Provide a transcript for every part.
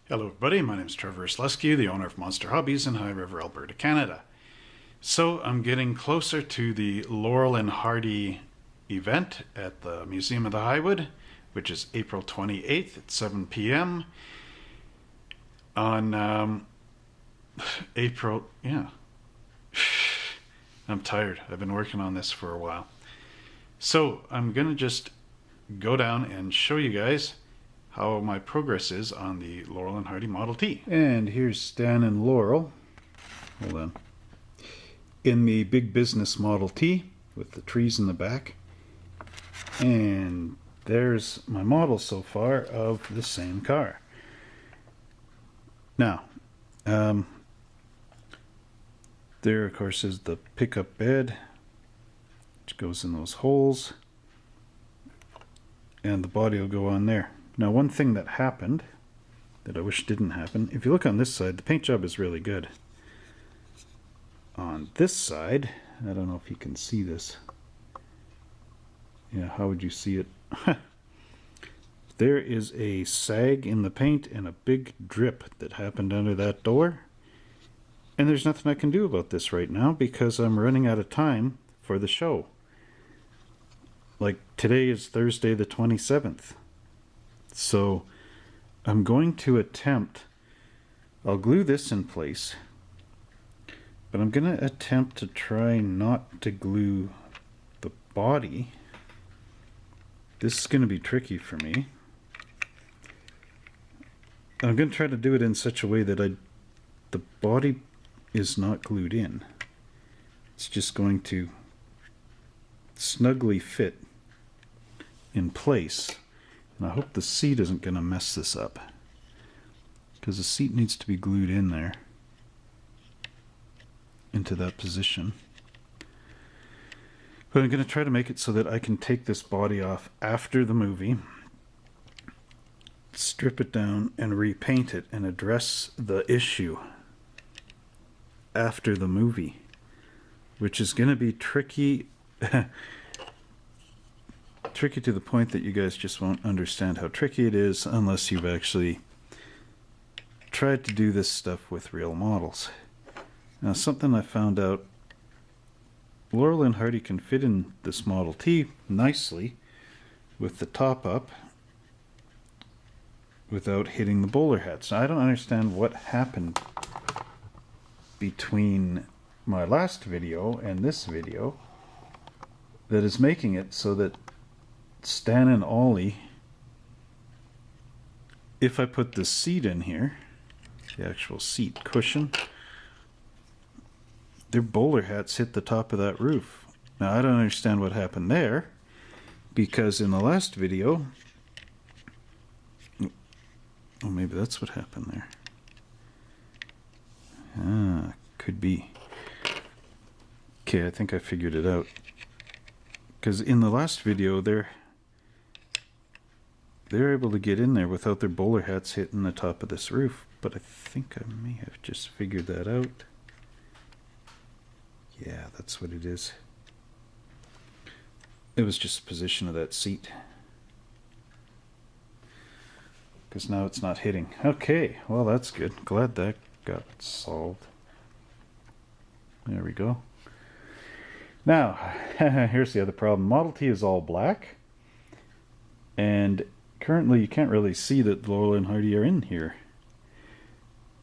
Hello everybody, my name is Trevor Slesky, the owner of Monster Hobbies in High River, Alberta, Canada. So I'm getting closer to the Laurel and Hardy event at the Museum of the Highwood, which is April 28th at 7 p.m. on I'm tired. I've been working on this for a while. So I'm going to just go down and show you guys how my progress is on the Laurel and Hardy Model T. And here's Stan and Laurel. Hold on. In the Big Business Model T with the trees in the back. And there's my model so far of the same car. Now, there of course is the pickup bed, which goes in those holes, and the body will go on there. Now, one thing that happened that I wish didn't happen, if you look on this side, the paint job is really good. On this side, I don't know if you can see this. Yeah, how would you see it? There is a sag in the paint and a big drip that happened under that door. And there's nothing I can do about this right now because I'm running out of time for the show. Like, today is Thursday the 27th. So I'm going to attempt, I'll glue this in place, but I'm going to attempt to try not to glue the body. This is going to be tricky for me. I'm going to try to do it in such a way that the body is not glued in. It's just going to snugly fit in place. And I hope the seat isn't going to mess this up, because the seat needs to be glued in there into that position. But I'm going to try to make it so that I can take this body off after the movie, strip it down and repaint it and address the issue after the movie, which is going to be tricky. Tricky to the point that you guys just won't understand how tricky it is unless you've actually tried to do this stuff with real models. Now, something I found out, Laurel and Hardy can fit in this Model T nicely with the top up without hitting the bowler hats. Now, I don't understand what happened between my last video and this video that is making it so that Stan and Ollie, if I put the seat in here, the actual seat cushion, their bowler hats hit the top of that roof. Now, I don't understand what happened there, because in the last video, oh, maybe that's what happened there. Ah, could be. Okay, I think I figured it out. Because in the last video, they're able to get in there without their bowler hats hitting the top of this roof. But I think I may have just figured that out. Yeah, that's what it is. It was just the position of that seat. Because now it's not hitting. Okay, well, that's good. Glad that got solved. There we go. Now, here's the other problem. Model T is all black. And currently you can't really see that Laurel and Hardy are in here.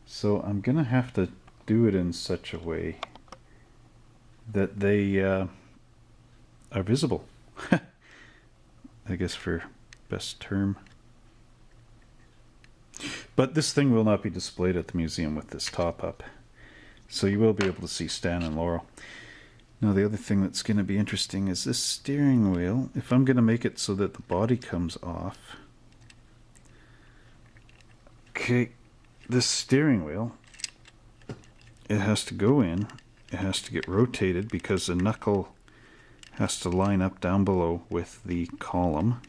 So I'm going to have to do it in such a way that they are visible. I guess for best term. But this thing will not be displayed at the museum with this top up. So you will be able to see Stan and Laurel. Now, the other thing that's going to be interesting is this steering wheel. If I'm going to make it so that the body comes off. Okay, this steering wheel, it has to go in. It has to get rotated because the knuckle has to line up down below with the column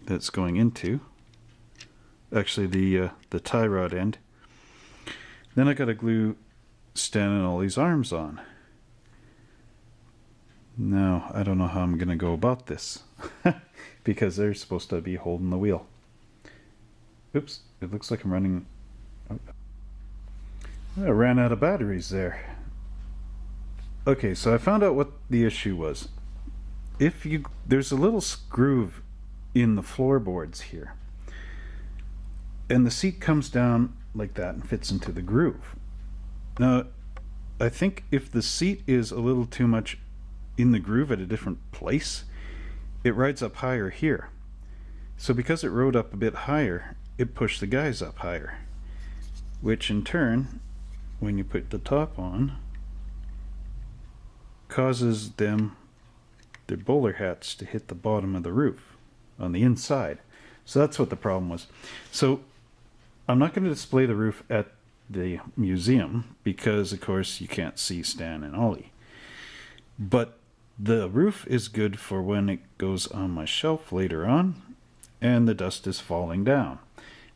that's going into. Actually, the tie rod end. Then I got to glue Stan and Ollie's arms on. Now, I don't know how I'm going to go about this because they're supposed to be holding the wheel. Oops, it looks like I'm running... Oh, I ran out of batteries there. Okay, so I found out what the issue was. There's a little groove in the floorboards here, and the seat comes down like that and fits into the groove. Now, I think if the seat is a little too much in the groove at a different place, it rides up higher here. So because it rode up a bit higher, it pushed the guys up higher, which in turn, when you put the top on, causes their bowler hats to hit the bottom of the roof on the inside. So that's what the problem was. So I'm not going to display the roof at the museum because, of course, you can't see Stan and Ollie. But the roof is good for when it goes on my shelf later on and the dust is falling down.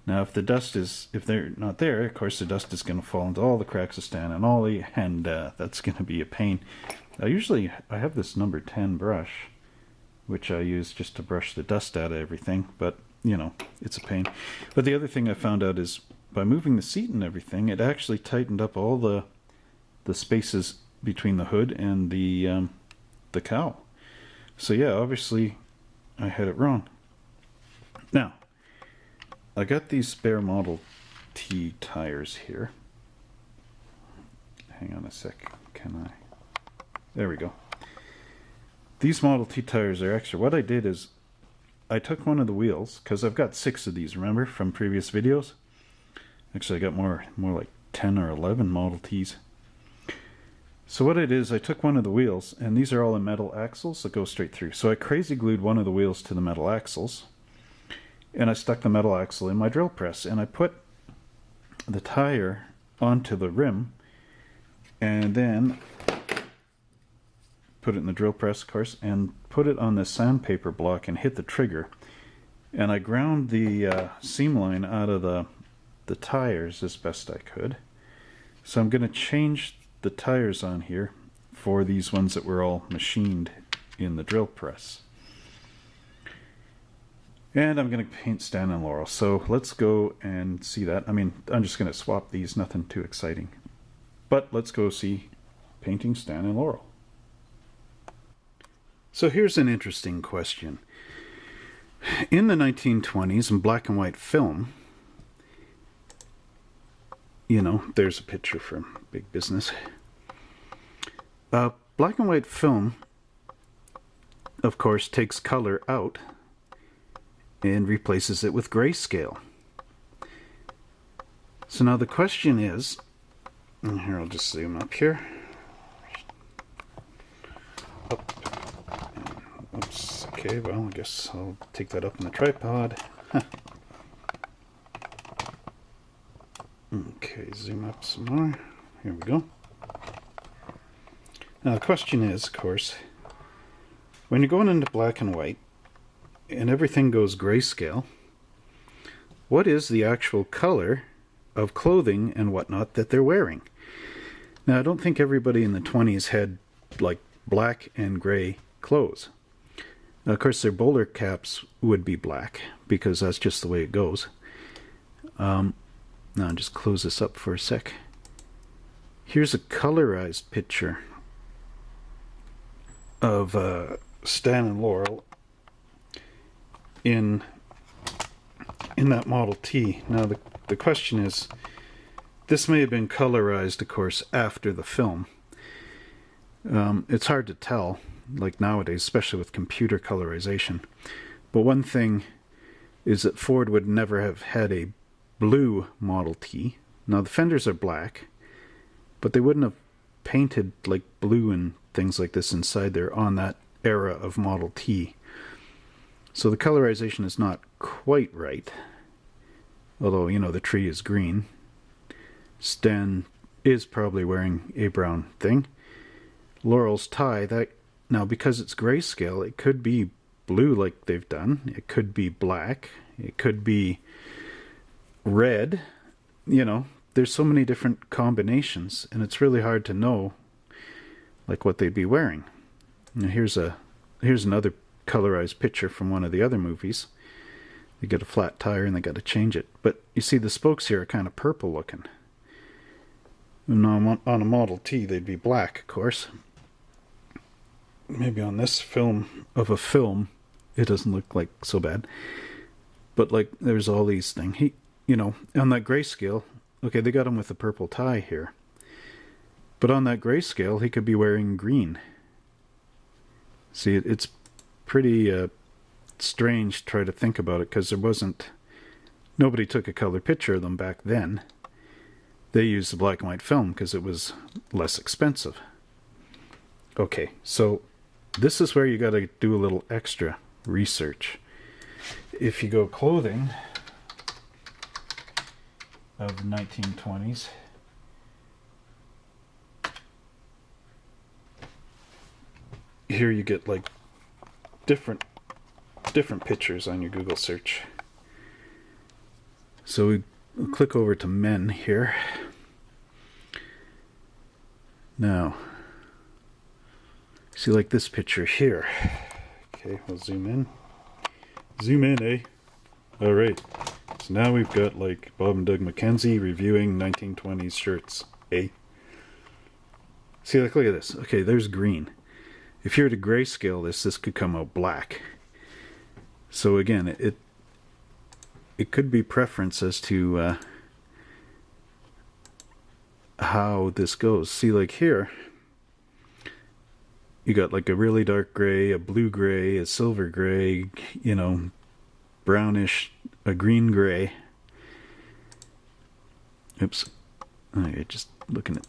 Now, if they're not there, of course, the dust is going to fall into all the cracks of Stan and Ollie, and that's going to be a pain. I have this number 10 brush, which I use just to brush the dust out of everything, but, you know, it's a pain. But the other thing I found out is by moving the seat and everything, it actually tightened up all the spaces between the hood and the cowl. So yeah, obviously I had it wrong. Now, I got these spare Model T tires here. Hang on a sec, can I? There we go. These Model T tires are extra. What I did is I took one of the wheels, because I've got 6 of these, remember, from previous videos? Actually, I got more like 10 or 11 Model Ts. So what I did is I took one of the wheels, and these are all in metal axles that go straight through. So I crazy glued one of the wheels to the metal axles, and I stuck the metal axle in my drill press, and I put the tire onto the rim, and then put it in the drill press, of course, and put it on the sandpaper block and hit the trigger. And I ground the seam line out of the tires as best I could. So I'm going to change the tires on here for these ones that were all machined in the drill press. And I'm going to paint Stan and Laurel. So let's go and see that. I mean, I'm just going to swap these, nothing too exciting. But let's go see painting Stan and Laurel. So here's an interesting question. In the 1920s, in black and white film, you know, there's a picture from Big Business. Black and white film, of course, takes color out and replaces it with grayscale. So now the question is, and here I'll just zoom up here. Oops, okay, well, I guess I'll take that up on the tripod. Okay, zoom up some more. Here we go. Now the question is, of course, when you're going into black and white and everything goes grayscale, what is the actual color of clothing and whatnot that they're wearing? Now, I don't think everybody in the 20s had like black and gray clothes. Now, of course, their bowler caps would be black because that's just the way it goes. Now, I'll just close this up for a sec. Here's a colorized picture of Stan and Laurel in that Model T. Now, the question is, this may have been colorized, of course, after the film. It's hard to tell, like nowadays, especially with computer colorization. But one thing is that Ford would never have had a blue Model T. Now, the fenders are black, but they wouldn't have painted like blue and things like this inside there on that era of Model T. So the colorization is not quite right. Although, you know, the tree is green. Stan is probably wearing a brown thing. Laurel's tie, now because it's grayscale, it could be blue like they've done. It could be black. It could be red. You know, there's so many different combinations, and it's really hard to know like what they'd be wearing. Now here's another colorized picture from one of the other movies. They get a flat tire and they got to change it. But you see the spokes here are kind of purple looking. And on a Model T they'd be black, of course. Maybe on this film of a film it doesn't look like so bad. But like there's all these things. You know, on that grayscale, okay, they got him with a purple tie here. But on that grayscale, he could be wearing green. See, it's pretty strange to try to think about it, because nobody took a color picture of them back then. They used the black and white film because it was less expensive. Okay, so this is where you got to do a little extra research. If you go clothing of the 1920s, here you get like different pictures on your Google search. So we click over to men here. Now, see, like this picture here. Okay, we'll zoom in. Zoom in, eh? Alright. So now we've got like Bob and Doug McKenzie reviewing 1920s shirts, eh? See, like, look at this. Okay, there's green. If you were to grayscale this could come out black. So again, it could be preference as to how this goes. See, like here, you got like a really dark gray, a blue gray, a silver gray, you know, brownish, a green gray. Oops. Okay, just looking at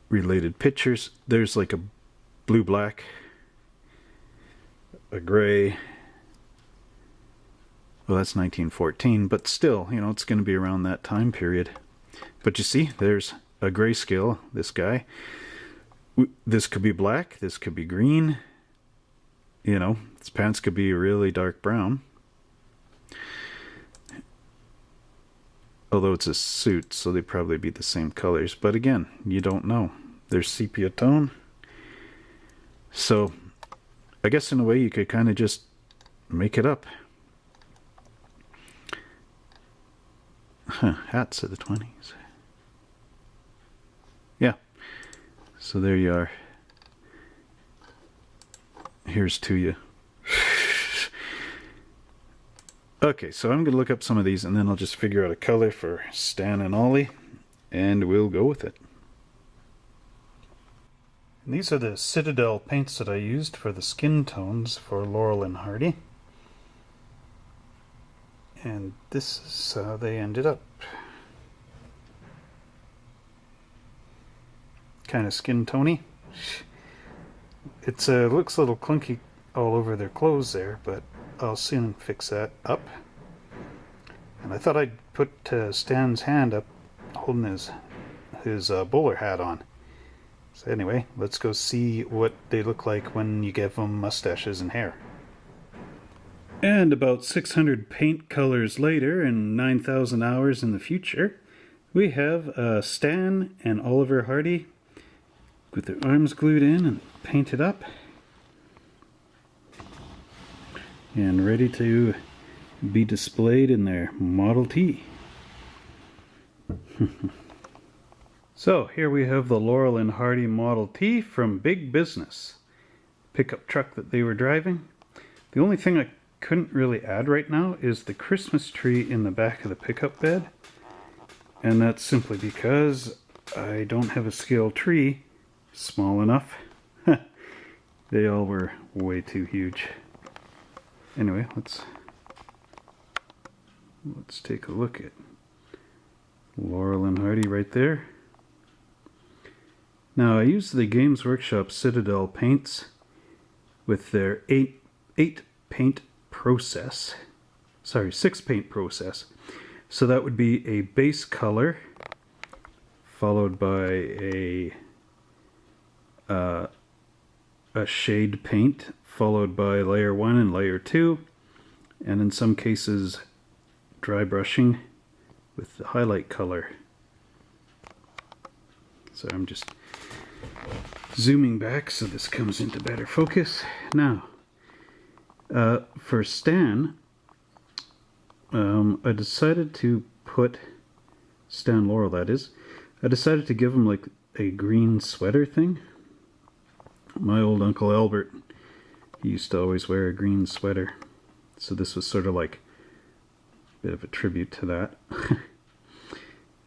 related pictures. There's like a blue-black, a gray. Well, that's 1914, but still, you know, it's going to be around that time period. But you see, there's a grayscale, this guy. This could be black, this could be green. You know, his pants could be really dark brown. Although it's a suit, so they'd probably be the same colors. But again, you don't know. There's sepia tone. So, I guess in a way you could kind of just make it up. Huh, hats of the 20s. Yeah. So there you are. Here's to you. Okay, so I'm going to look up some of these and then I'll just figure out a color for Stan and Ollie and we'll go with it. And these are the Citadel paints that I used for the skin tones for Laurel and Hardy. And this is how they ended up. Kind of skin tony. It looks a little clunky all over their clothes there, but I'll soon fix that up. And I thought I'd put Stan's hand up holding his bowler hat on. So anyway, let's go see what they look like when you give them mustaches and hair. And about 600 paint colors later and 9,000 hours in the future, we have Stan and Oliver Hardy with their arms glued in and painted up. And ready to be displayed in their Model T. So here we have the Laurel and Hardy Model T from Big Business. Pickup truck that they were driving. The only thing I couldn't really add right now is the Christmas tree in the back of the pickup bed. And that's simply because I don't have a scale tree small enough. They all were way too huge. Anyway, let's take a look at Laurel and Hardy right there. Now I used the Games Workshop Citadel Paints with their 6 paint process. So that would be a base color followed by a shade paint, followed by layer 1 and layer 2, and in some cases dry brushing with the highlight color. So I'm just zooming back so this comes into better focus. Now, for Stan, I decided to put Stan Laurel, that is. I decided to give him like a green sweater thing. My old Uncle Albert, he used to always wear a green sweater. So this was sort of like a bit of a tribute to that.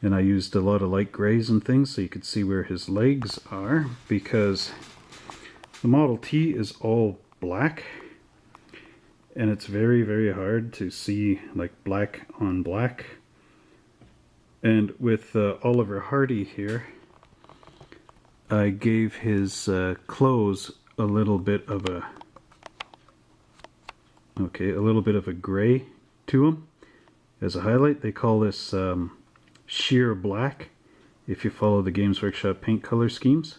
And I used a lot of light grays and things so you could see where his legs are, because the Model T is all black. And it's very, very hard to see like black on black. And with Oliver Hardy here, I gave his clothes a little bit of a gray to him as a highlight. They call this sheer black if you follow the Games Workshop paint color schemes.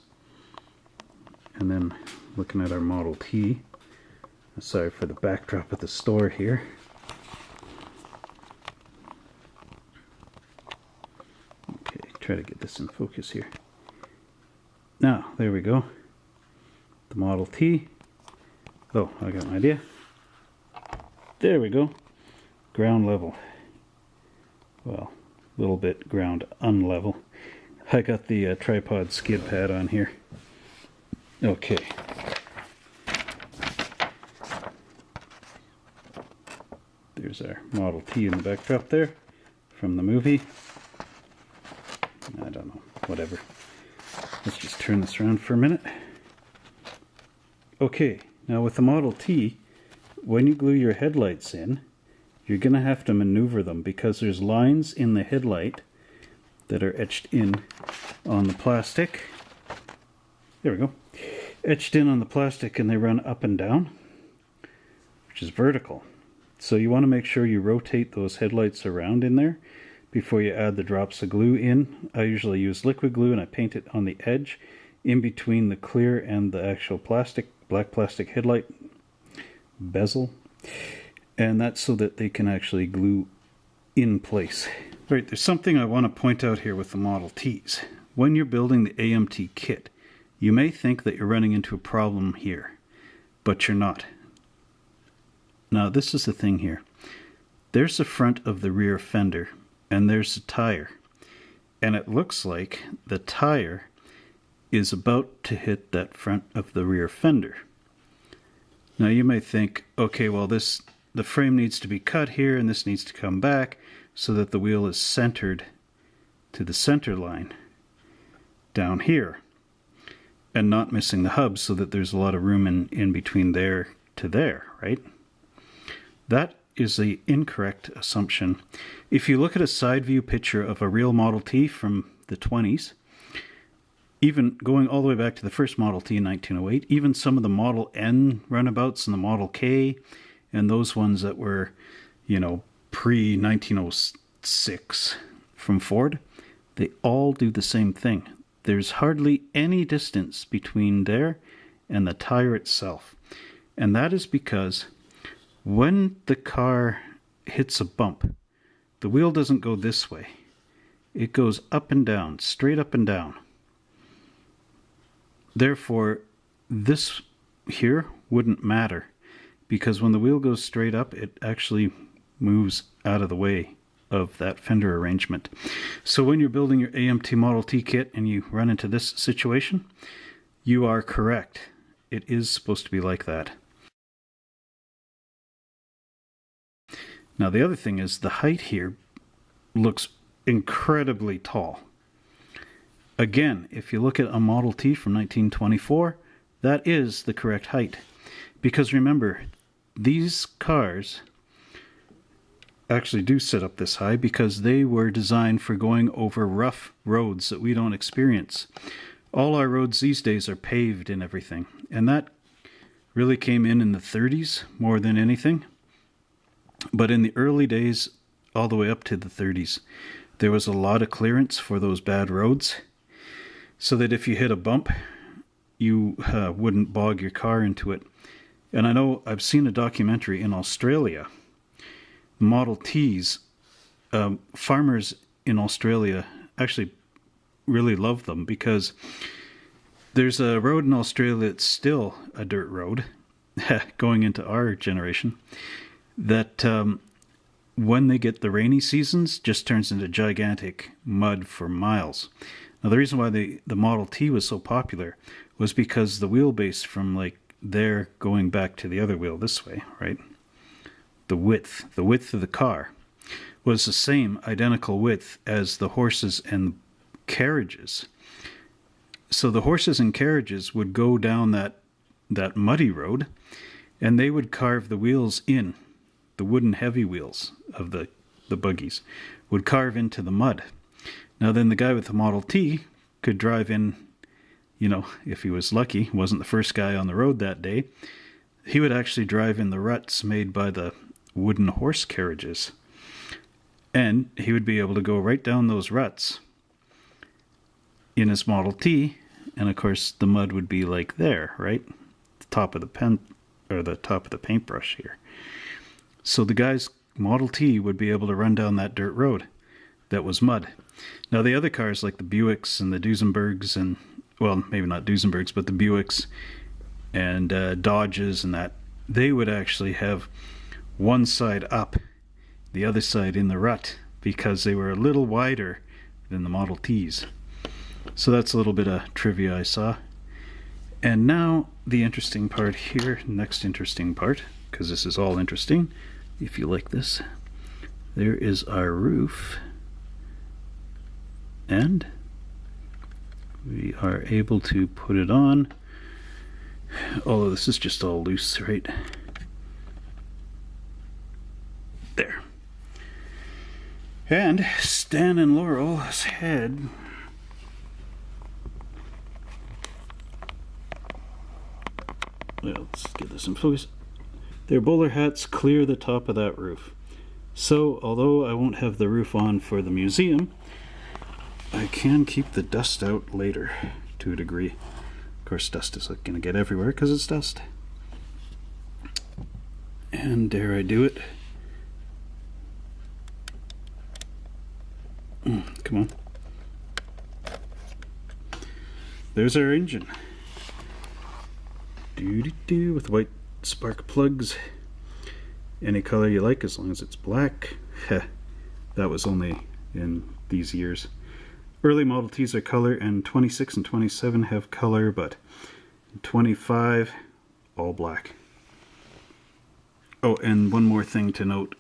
And then looking at our Model T, sorry for the backdrop of the store here. Okay, try to get this in focus here. Now, there we go. The Model T. Oh, I got an idea. There we go. Ground level. Well, a little bit ground unlevel. I got the tripod skid pad on here. Okay. There's our Model T in the backdrop there from the movie. I don't know, whatever. Let's just turn this around for a minute. Okay, now with the Model T, when you glue your headlights in, you're going to have to maneuver them because there's lines in the headlight that are etched in on the plastic. There we go. Etched in on the plastic, and they run up and down, which is vertical. So you want to make sure you rotate those headlights around in there before you add the drops of glue in. I usually use liquid glue and I paint it on the edge in between the clear and the actual plastic, black plastic headlight bezel. And that's so that they can actually glue in place. Right, there's something I want to point out here with the Model Ts. When you're building the AMT kit, you may think that you're running into a problem here, but you're not. Now this is the thing here. There's the front of the rear fender, and there's the tire. And it looks like the tire is about to hit that front of the rear fender. Now you may think, okay, well the frame needs to be cut here and this needs to come back so that the wheel is centered to the center line down here and not missing the hub so that there's a lot of room in between there to there, right? That is the incorrect assumption. If you look at a side view picture of a real Model T from the 20s, even going all the way back to the first Model T in 1908, even some of the Model N runabouts and the Model K and those ones that were, you know, pre-1906 from Ford, they all do the same thing. There's hardly any distance between there and the tire itself. And that is because when the car hits a bump, the wheel doesn't go this way. It goes up and down, straight up and down. Therefore, this here wouldn't matter, because when the wheel goes straight up, it actually moves out of the way of that fender arrangement. So when you're building your AMT Model T kit and you run into this situation, you are correct. It is supposed to be like that. Now the other thing is the height here looks incredibly tall. Again, if you look at a Model T from 1924, that is the correct height. Because remember, these cars actually do sit up this high because they were designed for going over rough roads that we don't experience. All our roads these days are paved and everything. And that really came in the 30s more than anything. But in the early days, all the way up to the 30s, there was a lot of clearance for those bad roads, so that if you hit a bump, you wouldn't bog your car into it. And I know I've seen a documentary in Australia, Model Ts. Farmers in Australia actually really love them because there's a road in Australia that's still a dirt road, going into our generation, that when they get the rainy seasons, just turns into gigantic mud for miles. Now, the reason why the Model T was so popular was because the wheelbase from like there going back to the other wheel this way, right? The width of the car was the same identical width as the horses and carriages. So the horses and carriages would go down that muddy road, and they would carve the wheels in. The wooden heavy wheels of the buggies would carve into the mud. Now then the guy with the Model T could drive in, you know, if he was lucky, wasn't the first guy on the road that day, he would actually drive in the ruts made by the wooden horse carriages. And he would be able to go right down those ruts in his Model T, and of course the mud would be like there, right? The top of the pen, or the top of the paintbrush here. So the guy's Model T would be able to run down that dirt road that was mud. Now the other cars like the Buicks and the Duesenbergs and, well, maybe not Duesenbergs, but the Buicks and Dodges and that, they would actually have one side up, the other side in the rut, because they were a little wider than the Model Ts. So that's a little bit of trivia I saw. And now the interesting part here, next interesting part, because this is all interesting, if you like this. There is our roof, and we are able to put it on, although this is just all loose, right? There. And Stan and Laurel's head let's get this in focus. Their bowler hats clear the top of that roof. So, although I won't have the roof on for the museum, I can keep the dust out later to a degree. Of course, dust is going to get everywhere because it's dust. And dare I do it? Come on. There's our engine. Doo-doo-doo, with white spark plugs. Any color you like as long as it's black. That was only in these years. Early Model Ts are color, and 26 and 27 have color, but 25 all black. Oh, and one more thing to note.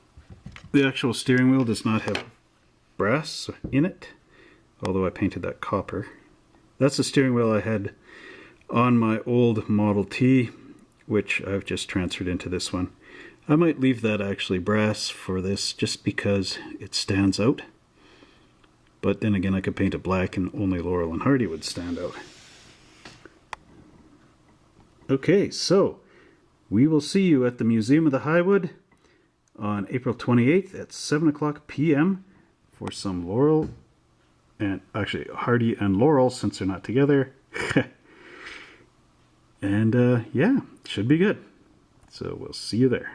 The actual steering wheel does not have brass in it, although I painted that copper. That's the steering wheel I had on my old Model T, which I've just transferred into this one. I might leave that actually brass for this just because it stands out. But then again, I could paint it black and only Laurel and Hardy would stand out. Okay, so we will see you at the Museum of the Highwood on April 28th at 7 o'clock p.m. for some Laurel, and actually Hardy and Laurel since they're not together. And yeah, should be good. So we'll see you there.